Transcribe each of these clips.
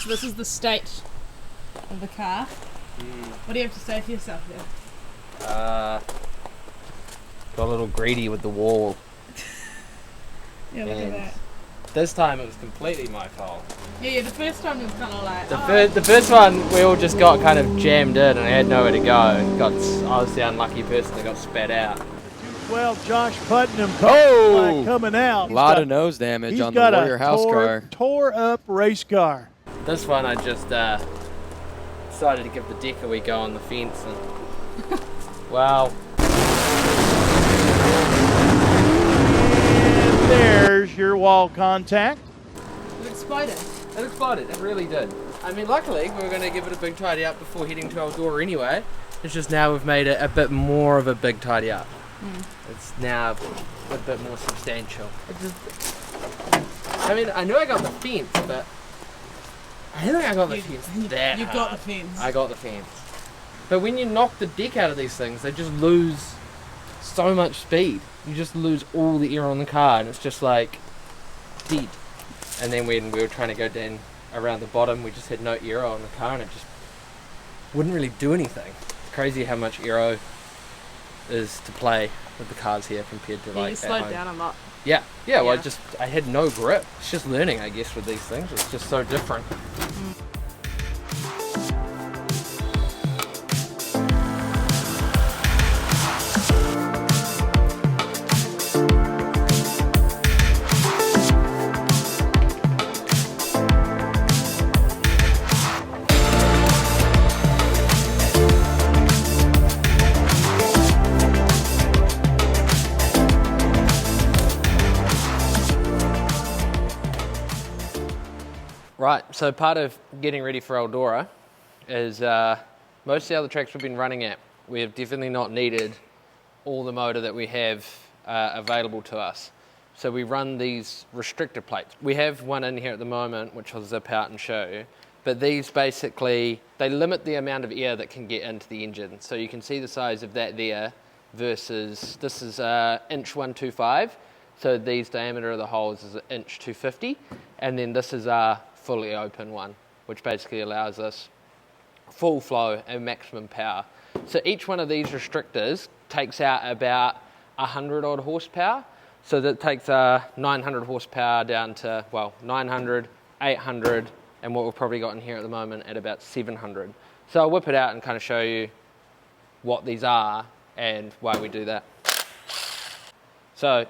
So this is the state of the car. What do you have to say for yourself there? Got a little greedy with the wall. Yeah, look at that. This time it was completely my fault. Yeah, the first time it was kind of like... The first one, we all just got kind of jammed in and I had nowhere to go. I was the unlucky person that got spat out. 12, Josh Putnam coming out. A lot of nose damage on the Warrior House car. Tore up race car. This one I just decided to give the deck a wee go on the fence and wow. And there's your wall contact. It exploded. It exploded, it really did. I mean, luckily we were going to give it a big tidy up before heading to Eldora anyway. It's just now we've made it a bit more of a big tidy up. It's now a bit more substantial. I mean, I knew I got the fence, but I don't think I got the fence that You hard. got the fence. I got the fence. But when you knock the deck out of these things, they just lose so much speed. You just lose all the air on the car, and it's just like dead. And then when we were trying to go down around the bottom, we just had no aero on the car, and it just wouldn't really do anything. It's crazy how much aero is to play with the cars here compared to like you slowed down a lot. Yeah, well I had no grip. It's just learning, I guess, with these things. It's just so different. Right, so part of getting ready for Eldora is most of the other tracks we've been running at, we have definitely not needed all the motor that we have available to us. So we run these restrictor plates. We have one in here at the moment, which I'll zip out and show you. But these basically, they limit the amount of air that can get into the engine. So you can see the size of that there versus, this is inch 125. So these diameter of the holes is inch 250. And then this is our fully open one, which basically allows us full flow and maximum power. So each one of these restrictors takes out about 100 odd horsepower. So that takes 900 horsepower down to, well, 900, 800, and what we've probably got in here at the moment at about 700. So I'll whip it out and kind of show you what these are and why we do that. So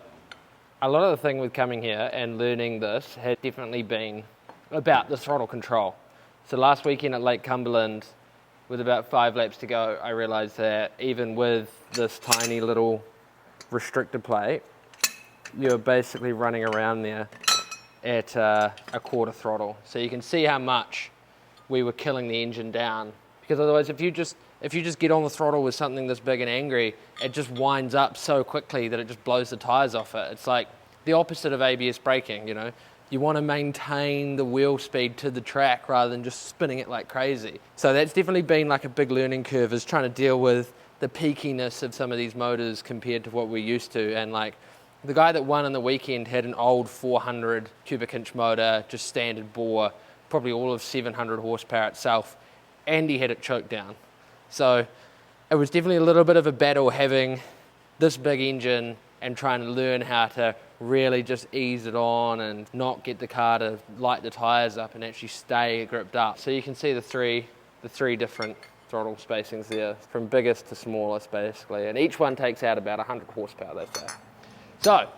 a lot of the thing with coming here and learning this has definitely been about the throttle control. So last weekend at Lake Cumberland, with about 5 laps to go, I realized that even with this tiny little restrictor plate, you're basically running around there at a quarter throttle. So you can see how much we were killing the engine down. Because otherwise, if you just get on the throttle with something this big and angry, it just winds up so quickly that it just blows the tires off it. It's like the opposite of ABS braking, you know. You want to maintain the wheel speed to the track rather than just spinning it like crazy. So that's definitely been like a big learning curve, is trying to deal with the peakiness of some of these motors compared to what we're used to. And like the guy that won on the weekend had an old 400 cubic inch motor, just standard bore, probably all of 700 horsepower itself, and he had it choked down. So it was definitely a little bit of a battle having this big engine and trying to learn how to really just ease it on and not get the car to light the tires up and actually stay gripped up. So you can see the three different throttle spacings there, from biggest to smallest basically, and each one takes out about 100 horsepower, they say. So,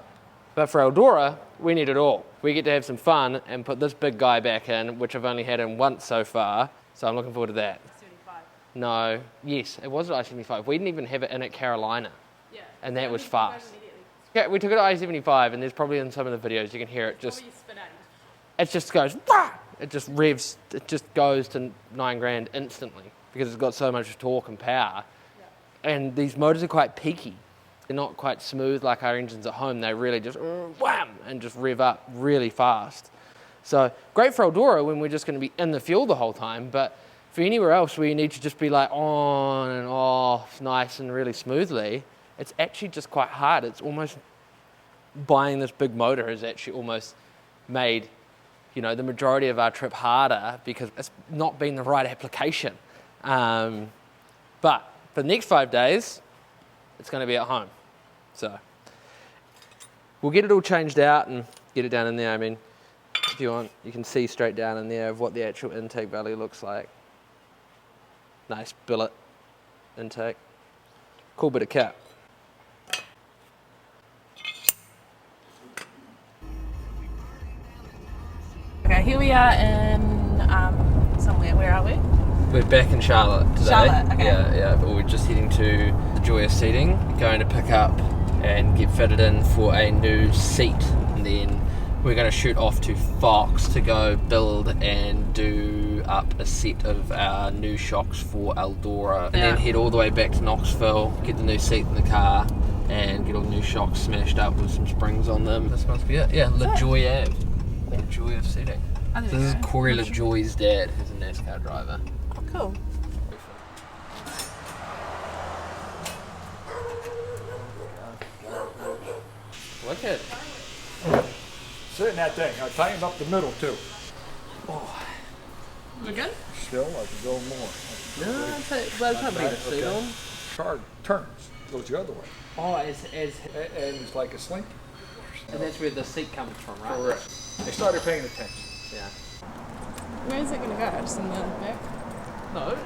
but for Eldora, we need it all. We get to have some fun and put this big guy back in, which I've only had in once so far, so I'm looking forward to that. 75. No, yes, it was at I-75. We didn't even have it in at Carolina, Yeah. and that was fast. Yeah, we took it at I-75, and there's probably in some of the videos you can hear it just, it just goes, wah! It just revs, it just goes to 9 grand instantly because it's got so much torque and power. Yeah. And these motors are quite peaky. They're not quite smooth like our engines at home. They really just wham and just rev up really fast. So great for Eldora when we're just going to be in the fuel the whole time, but for anywhere else where you need to just be like on and off nice and really smoothly, it's actually just quite hard. It's almost, buying this big motor has actually almost made, you know, the majority of our trip harder because it's not been the right application. But for the next 5 days, it's going to be at home. So we'll get it all changed out and get it down in there. I mean, if you want, you can see straight down in there of what the actual intake valley looks like. Nice billet intake. Cool bit of kit. Okay, here we are in somewhere. Where are we? We're back in Charlotte today. Charlotte, okay. Yeah, but we're just heading to the Joie seating, going to pick up and get fitted in for a new seat. And then we're going to shoot off to Fox to go build and do up a set of our new shocks for Eldora. And then head all the way back to Knoxville, get the new seat in the car, and get all the new shocks smashed up with some springs on them. This must be it. Yeah, La Joie Ave. La Joie of seating. This is Corey LaJoie's dad, who's a NASCAR driver. Oh, cool. Wicked. Sit in that thing. I tightened up the middle too. We're good? Still, I could go more. No, by the time we get the seat on. Car turns, goes the other way, Oh, and it's like a slinky. and that's where the seat comes from, right? Correct. They started paying attention. Yeah. Where is it going to go? Just in the back? No,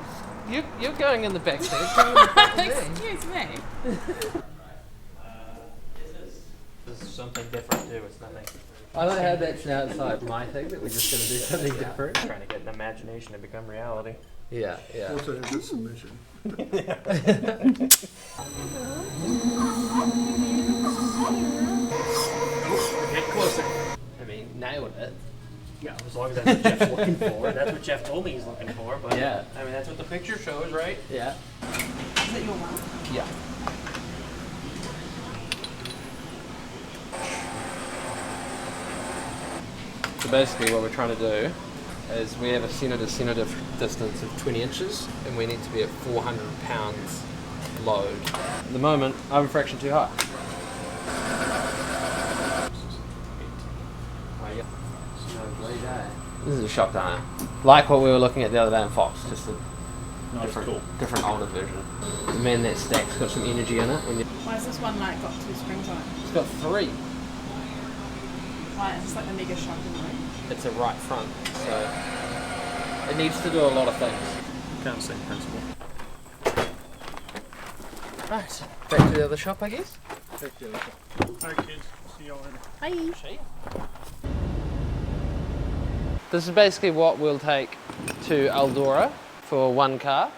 you're going in the back seat. Going in the back of me. Excuse me. This is something different too. It's nothing. I like how that's outside my thing, that we're just going to do something different. Trying to get an imagination to become reality. Yeah. What's a good submission? Get closer. I mean, nailed it. Yeah, as long as that's what Jeff's looking for. That's what Jeff told me he's looking for. But Yeah. I mean, that's what the picture shows, right? Yeah. Is it your one? Yeah. So basically what we're trying to do is we have a centre to centre distance of 20 inches and we need to be at 400 pounds load. At the moment, I'm a fraction too high. This is a shock diner. Like what we were looking at the other day in Fox, just a different older version. The man that stack's got some energy in it. Why has this one like got 2 springs on it? It's got 3. Why? Is this like the mega shock in the room? It's a right front, so it needs to do a lot of things. Kind of same principle. Right, back to the other shop, I guess. Alright, kids. See y'all later. Hi. This is basically what we'll take to Eldora for one car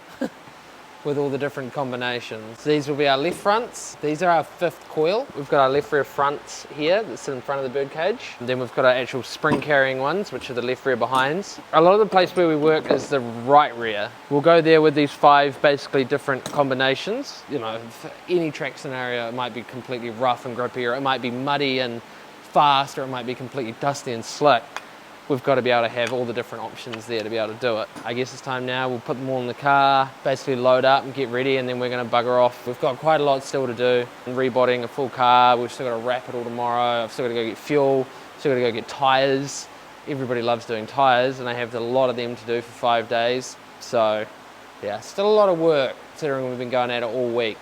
with all the different combinations. These will be our left fronts. These are our 5th coil. We've got our left rear fronts here that's in front of the birdcage. And then we've got our actual spring carrying ones, which are the left rear behinds. A lot of the place where we work is the right rear. We'll go there with these 5 basically different combinations. You know, for any track scenario, it might be completely rough and grippy, or it might be muddy and fast, or it might be completely dusty and slick. We've got to be able to have all the different options there to be able to do it. I guess it's time now, we'll put them all in the car, basically load up and get ready, and then we're going to bugger off. We've got quite a lot still to do. Rebodying a full car, we've still got to wrap it all tomorrow, I've still got to go get fuel, still got to go get tyres. Everybody loves doing tyres, and I have a lot of them to do for 5 days. So yeah, still a lot of work considering we've been going at it all week.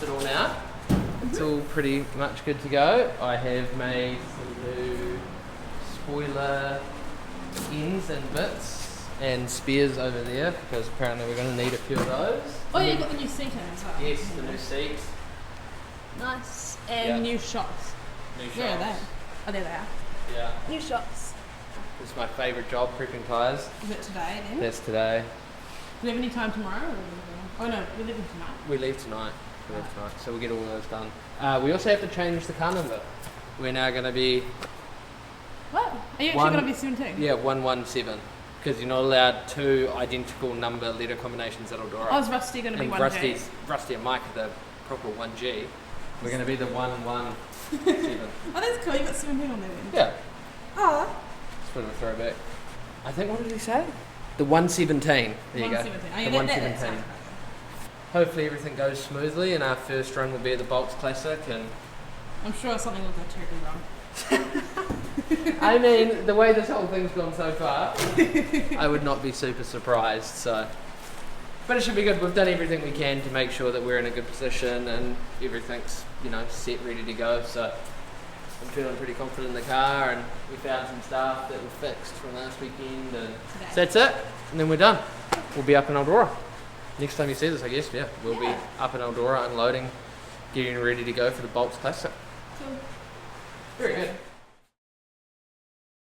It all now. It's all pretty much good to go. I have made some new spoiler ends and bits and spares over there because apparently we're going to need a few of those. Oh yeah, you got the new seat in as well. Yes, the new seats. Nice. And Yeah. new shocks. New shocks. Where are they? Oh, there they are. Yeah. New shocks. This is my favourite job, prepping tyres. Is it today then? That's today. Do we have any time tomorrow? Or... Oh no, we're leaving tonight. We leave tonight. So we'll get all those done. We also have to change the car number. We're now going to be... What? Are you actually going to be 17? Yeah, 117. Because you're not allowed 2 identical number letter combinations at Eldora. Oh, is Rusty going to be And 1G? Rusty and Mike are the proper 1G. We're going to be the 117. Oh, that's cool. You got 17 on there then. Yeah. Oh. It's a bit of a throwback. I think, what did he say? The 117. There you go. 117. Oh, yeah, The that 117. sounds right. Hopefully everything goes smoothly and our first run will be at the Bolts Classic. And I'm sure something will go terribly wrong. I mean, the way this whole thing's gone so far, I would not be super surprised. So, but it should be good. We've done everything we can to make sure that we're in a good position and everything's, set, ready to go. So I'm feeling pretty confident in the car, and we found some stuff that was fixed from last weekend, and so that's it. And then we're done. We'll be up in Eldora. Next time you see this, I guess, we'll be up in Eldora unloading, getting ready to go for the Bolts Classic. Cool.